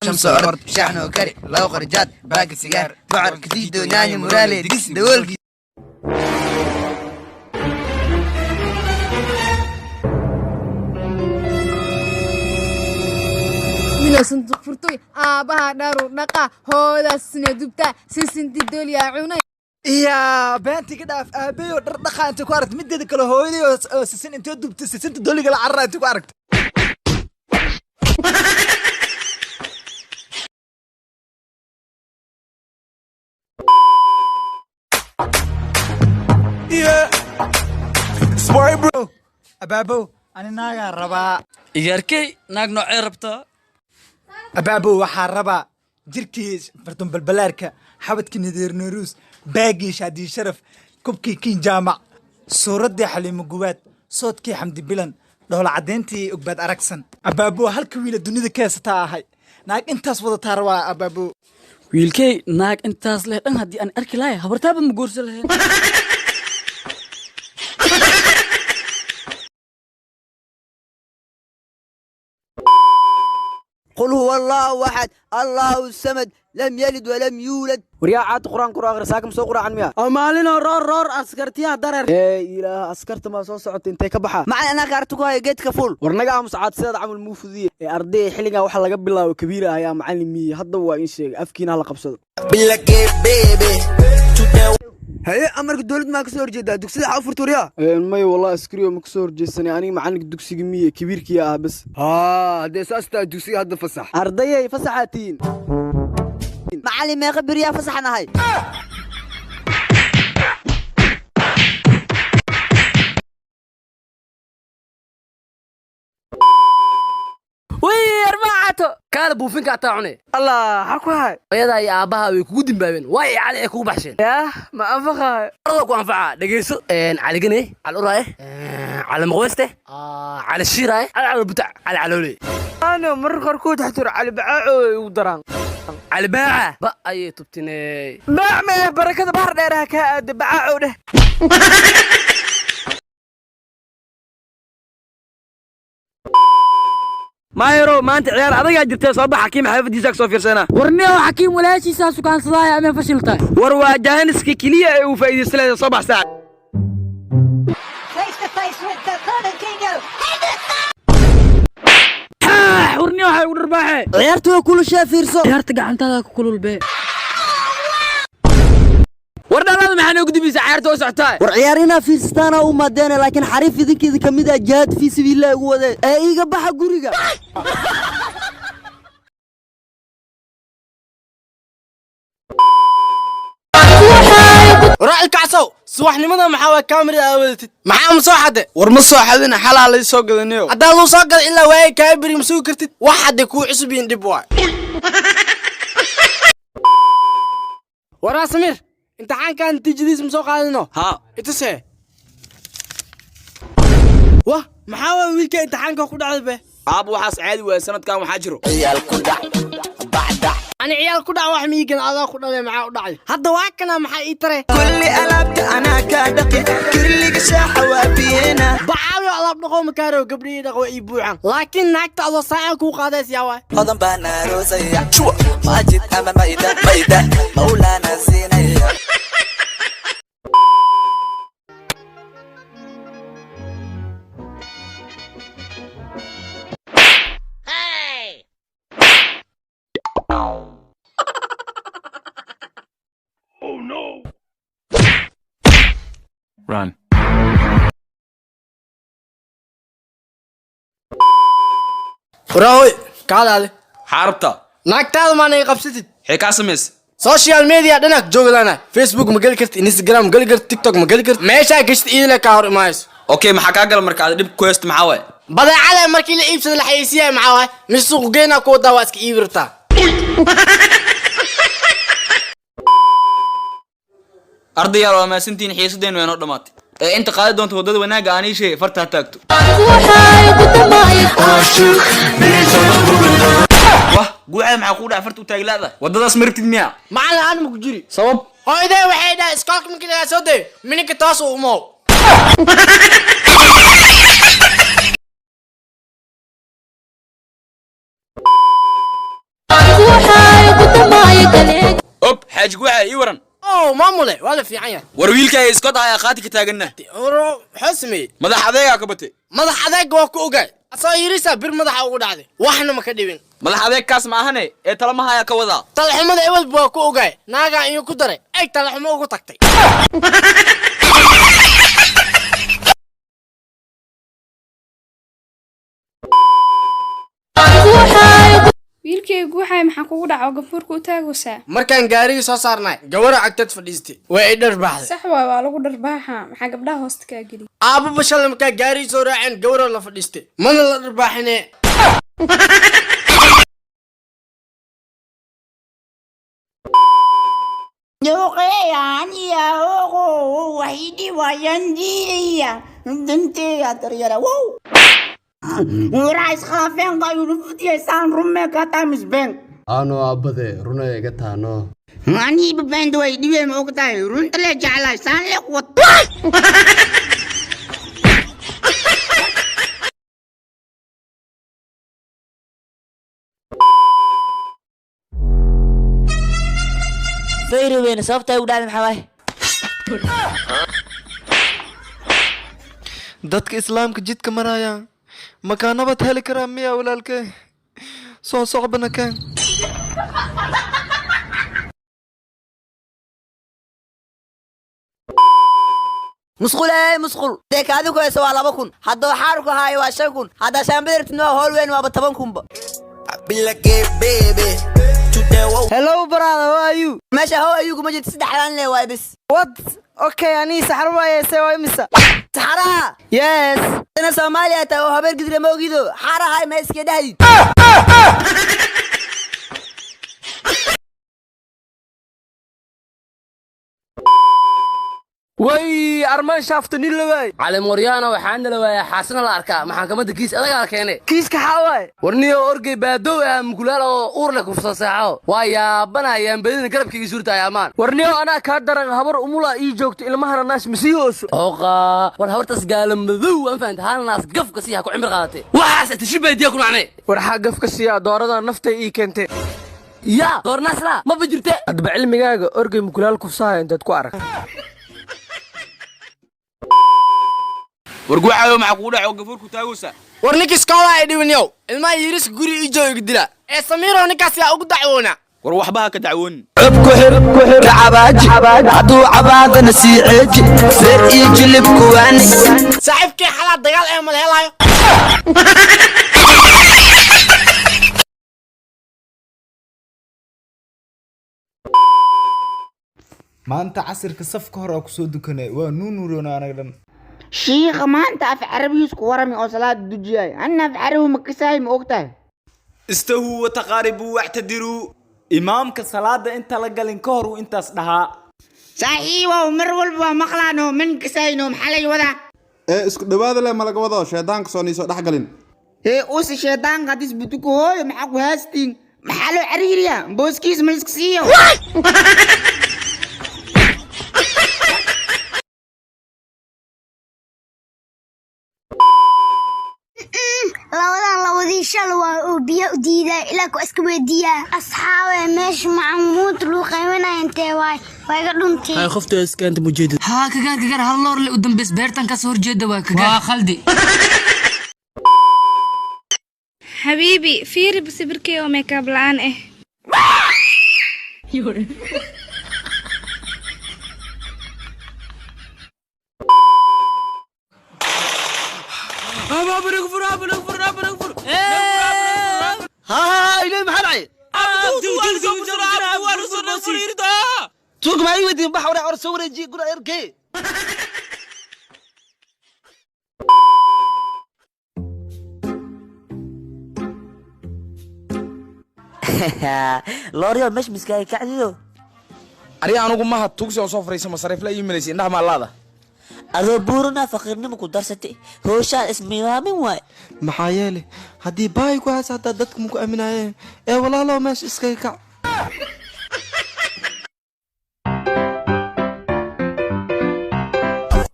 شمس أرض شحن وكري لو خرجات باقي سيجار بعر كتيدو ناني مورالي دقس دولقي من صندوق فرتوي آبها دارو نقا هذا السنة دبتا سنتي دول يا عوني يا بنتي كده في ابي ودردخه انت كوارت مدد كله هويدي سسن انت دبت سسن دولي قال عرا انت كوارت يا سواي برو ابابو انا ناغا ربا ياركي ناق نوعي ربطه أبابو وحاربا جركيش فرتون بالبلاركا حبتك ندير نروس باقي شادي شرف كوبكي كين جامع صورة دي حليم قوات صوت كي حمدي بلن دول عدينتي أقباد أركسن أبابو هالكويلة الدنيا كاستا هاي ناك انتاس وضا تاروا أبابو ويلكي ناق انتاس له دن هدي أن أركي لاي هبرتابا مقورس له قل هو الله أحد الله الصمد لم يلد ولم يولد وريا عاد قرآن قرآن رساكم سو قرآن ميا أمالنا رور أسكرتيها درر إيه إله أسكرت ما سو صعدت انتي كبحة مع أنا كارتكو هاي جيتك فول ورنجا مساعد سيد عمل موفدية أرضي حلقة وحلا قبل الله وكبيرة يا معلمي هذا هو إن شيء أفكين هلا قبصد بالك بيبي هاي أمرك دولد ما كسور جدا دكسي حافر توريا ماي والله اسكريو مكسور جيسني أنا معانك دكسي جمية كبير كيا بس هذا أساسا دكسي هذا فصح أرضي فسحاتين معلم ما يخبر يا فصحنا هاي وير معته كان بوفين كاتاعني الله حكوا هاي ويدا يا أباها ويكون بابين واي على يكون بحشين يا ما أنفخها أرضك وأنفعها دقيسو على جنيه على القراية على مغوسته على الشيراي على البتاع على علولي أنا مرة كركود حتر على بعاء ودران على باعة بقى أي تبتني باع ما بركة بحر ديرها كاد بعاء ده مايرو ما أنت عيال أضيع جبت صباح حكيم حافظ ديسك صوفير سنة ورنيو حكيم ولا شيء ساسو كان صدايا أمين فشلته وروا جاهنسكي كلية وفايد السلة صباح ساعة ورنيو هاي ورباحي عيارتو كل شيء فيرسو عيارتك عنتها كل البيت ورنا هذا ما حنا قدي بيس عيارته وسعتاي وعيارنا فيرستانا وما دانا لكن حريف ذيك إذا كميدا جهاد في سبيل الله هو ذا إيجا بحق قريقا راعي الكعسو صوحني ماذا محاوى كاميرا أولتي محاوى مصوحة ورمصوحة حلال لي سوق النيو هذا لو سوق إلا وهي كابري مسوي كرتت واحد يكون عصبين دبوا ورا سمير انت حان كان تجديد مسوق هذا ها اتسه واه محاوى ويلك انت حان كان كود عذبه ابو حاس عادي وسنه كان وحاجره عيال كدع بعد أنا عيال كده واحد ميجن هذا كده معاه وداعي هذا واكنا محي ترى كل ألعبت أنا كدقي كل قشاحة وابينا بعاوي على بنقوم كارو قبلي دقوا يبوعان لكن ناكت على صاع كو قادس يا واي هذا بنا روزيا شو ما جيت أما ميدا مولانا زينيا Run. راوي قاعد عليه حاربتا ناكتاد ما نيقبستid حكا سميس سوشيال ميديا دنك جوغلانا فيسبوك ما قال كرت انستغرام ما قال كرت تيك توك ما قال كرت meesha gashta idila ka hor imays okay maxaa ka gal markaa dib quest maxaa way badeecada markii la iibsado la xayisiyaa maxaa way mis suuq geena ku dawa iska iibirta ardayaal waa maasantiin xiisadeen weeno dhamaatay inta qaadi doonto wadada wanaaga aan ii sheegay farta taagto wah guucada maxaa ku dhac farta u taaglaada wadadaas martid miya macna aan ma ku jiri sabab hooyday waxay dhahay iskoolka markii laga soo day minka taas u umo xaaji guuxa ii waran oo maamule wala fiican yahay war wiilkay iska dhahay qaati ka taaganna oro xusmi madax adeega ka batay madax adeeg waa ku ogaay asoo yirisa bir madaxa ugu dhacday waxna ma ka dhibin madax adeeg kaas ma ahane ee talamaha ayaa ka wadaa talxumada ay walba waa ku ogaay naaga iyo ku daray ay talxumo ugu tagtay wiilkaygu waxay maxaa kugu dhaco gafuurka u taagaysaa markaan gaariga soo saarnay gawara agtad fadhiistay way ay dharbaaxday sax waay waa lagu dharbaaxa maxaa gabdhaha hoosta kaa geli aaba bashal markaa gaariga soo raaceen gawara la fadhiistay mana la dharbaaxine Doqeyan ya ogo wahidi wayandiya dinte ya taryara wow Urais khafen qayu luftiya san rumme kata misben ano abade runay iga taano Ani bend way diwe ma ogtahay runta le jeclay san le qot Fayri weyn sababta ay u dhacday maxaa waay dadka islaamka jidka maraya makaanabad heli karaa miya walaalkay soo socbana keen مسقول ديك هذا كويس ولا بكون هذا حارك هاي واشكون هذا شامبر تنو هول وين ما بتبنكم hello brother how are you ماشي هو ايوكم ما جيت سدحلان لي واي بس what okay ani saxar waaye saway misa سحرا yes انا سوماليا تا هبر قدر ما اوغيدو حارا هاي ما اسكي دهدي way armaan shaaftani laway cali moryana waxaan laway xaasana la arkaa maxkamadda kiis adaga keenay kiiska xaway warniyo orgey baadow ah mukulaal oo uur la kufsoo saaxo waa yaabanayaan badina garabkiga suurtay amaan warniyo ana ka daran habar umula ii joogto ilmaha naas masiihoos oqa war habartas gaalam madow aan faanta hal naas gafka si ha ku cimri qaadatay waxaas tashibadiya ku nacnay war xaa gafka siya doorada naftay ii keentay ya doornaas la ma bajirte adba cilmigaaga orgey mukulaal kufsahay intaad ku arag warguuxayo maxaa kugu dhaco gafuurku taagaysa war ninkii iskoola ay dhibinyow ilmaha yiris guri ii jooga dila ee samiiro ninkaas yaa ugu dacwoona war waxba ha ka dacwoon عبكو حركو حر عباجي عدو عبادنا سيعجي فرقي جلب كواني saaxiibkii xalaad dagaal ee malheelaayo maanta casirka safka hore ku soo dukanay waa nuunuurona anaga dhan Sheekh maanta af Carabiis ku warami oo salaad dujiyay anna af Carabi ma kasay ma ogtahay istahuu wataqaaribuu waxtadiruu imaamka salaada inta la galin ka hor uu intaas dhahaa saaxiibow mar walba maqlaano min kasayno maxalay wada isku dhawaada le malaga wado sheedaanka soo niisoo dhex galin us sheedaanka hadis butuku hooyo maxaa ku haastiin maxaa loo cariiriya booskiis ma iska siiyo labadan lawadii shal waa uu biyo u diiday ilaa ku iska weydiiyaa asxaabe meesha macmuud luu qaybanaya intee waay waa iga dhuntii hay qofta iskaanta mujeedid ها كجار هل نور اللي قدام بس بيرتن كسر جدا وكجار khaldi حبيبي فيري بسبركي وميك اب لعان ايه ها إلى محل عين توك ما يودي بحوري أو صورة يجي يقول إركي لوريو مش مسكاي كعديو ari anugu maha tugsi oo soo fariisa masariif la iimaysi indhaha maalaada adoo buurna faqirnimo ku darsatay howshaa ismiyaamin waay maxaa yeelay haddii baahi ku haysa hataa dadka muku aaminaayeen ee walaalow meesha iskaga kac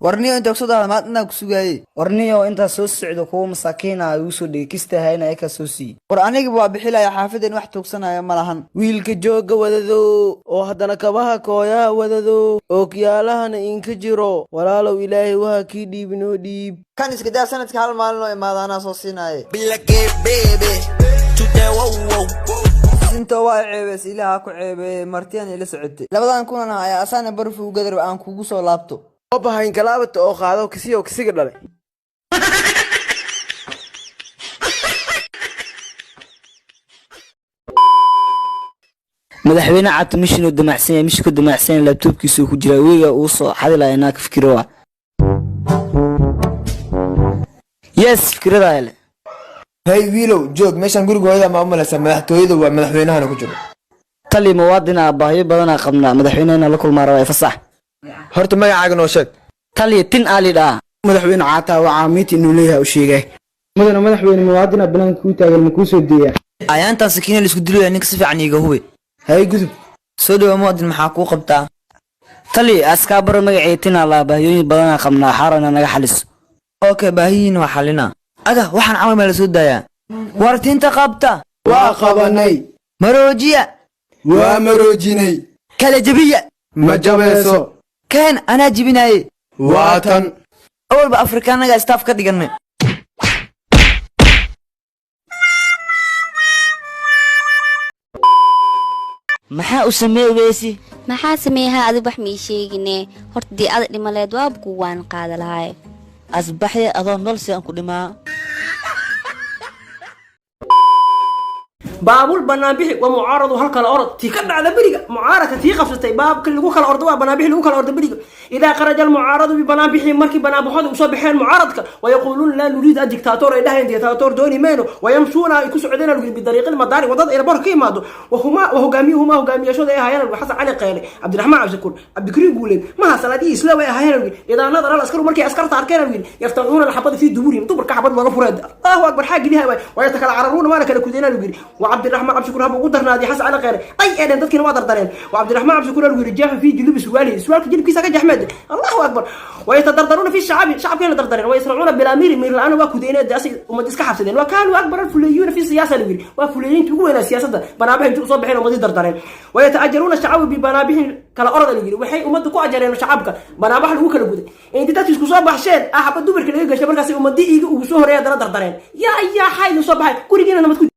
warniyo inta kusoo maad inaa ku sugaayey warniyo intaa soo socdo kuwa masaakiina ay ugu soo dhigay kistahayna ay ka soo siiyey war aniga waa bixilaya xaafadeen wax tuugsanaya ma lahan wiilka jooga wadado oo haddana kabaha kooyaha wadado ookiyaalahana inka jiro walaalow ilaahay waha kii dhiibinoo dhiib kan iska daa sanadka hal maalin oo imaada anaa soo siinaaye inta waa ceebeys ilaaha ku ceebeeye martiyan ila socotay labadan kunan ayaa asaana barfu gadar aan kugu soo laabto bahayn kalaabata oo qaado kisiyo kisiga dhalay madaxweyne caato mishin uu damacsan yahay mishku damacsan yahay laptopkiisu ku jira weega uu soo xadilay inaa ka fikiro waa yes fikrada ile hey wiilow joog meeshan gurigooda ma umalaysa madaxtooyada waa madaxweynahana ku jiro tali muwaadina baahiyo badan qabna madaxweynahana la kulmaa waa fasax horta magacaaga noo sheeg tali tin ali dhaa madaxweyne caata waa caamiti inuu leeyahay u sheegay madaxweyne muwaadina banaanka ku taagan ma ku soo deeyaa ayaantan sakiina la isku dilay ninka si fiican iiga hubi hay gudub soo dhaw muwaadin maxaa ku qabtaa tali aska bar magacay tin ala baahiyo badan qabna xarana naga xalis okay baahiyin waa xalina aga waxaan camal ma la soo daayaa wartinta qabta waa qabanay maroojiya waa maroojinay kala jabiya ma jabeeso كان أنا جبناي واتن أول بأفريقيا استاف كديجن maxaa u sameeyay maxaa sameeyaha adigu wax mi sheegine horta dii aad dhimaleed waa ku waan qaada lahaay asbaxay adoo nool si aan ku dhimaa baabul banaanbixi waa mucaaradu halkala orod tii ka dhacda beriga mucaaraka tii qabsatay baabka lagu kala ordo waa banaanbixi lagu kala ordo beriga idaa kharaja almucaaradu bibanaanbixi markii banaanbaxooda usoo baxeen mucaaradka wayaquuluuna laa nuriid adictator ay dhahayn dictator dooni mayno wayamshuuna ay ku socdeen bidariiqil madaari wadada erbor ka imaado wahogaamiyuhuma hogaamiyashooda ay ahaayeen xasan cali qeyle cabdiraxmaan cabshakuur cabdikariim guuleed maha salaadii isla way ahaayeen idaanada al askaru markay askarta arkeen yaftanuuna alxabada fii duburihim dumarka xabad looga fureed allahu akbar xaa geliha way takala cararuuna maana kala kudeenaan yiri وعبد الرحمن عبد الشكور هبو قدر نادي حس على غيره اي ايدن ددكنا ما دردرين وعبد الرحمن عبد الشكور الورجاح في جلب سوالك جلب كيسا كج احمد الله اكبر ويتدردرون في الشعب كانوا دردرين ويسرعون بالامير من الان واكودين داسي وما اسك حفصدين وكانوا اكبر الفليون في السياسه الويل وفليين تقول وين السياسه بنابه انتو صبحين وما دردرين ويتاجرون الشعب ببنابه كلا ارض الويل وحي امد كو اجرين شعبك بنابه لو كلا غود انت تاتي اسكو صباحشين احب دبرك ليغا شبركاسي امدي ايغا او سو هريا دردرين يا حي صباح كوريجينا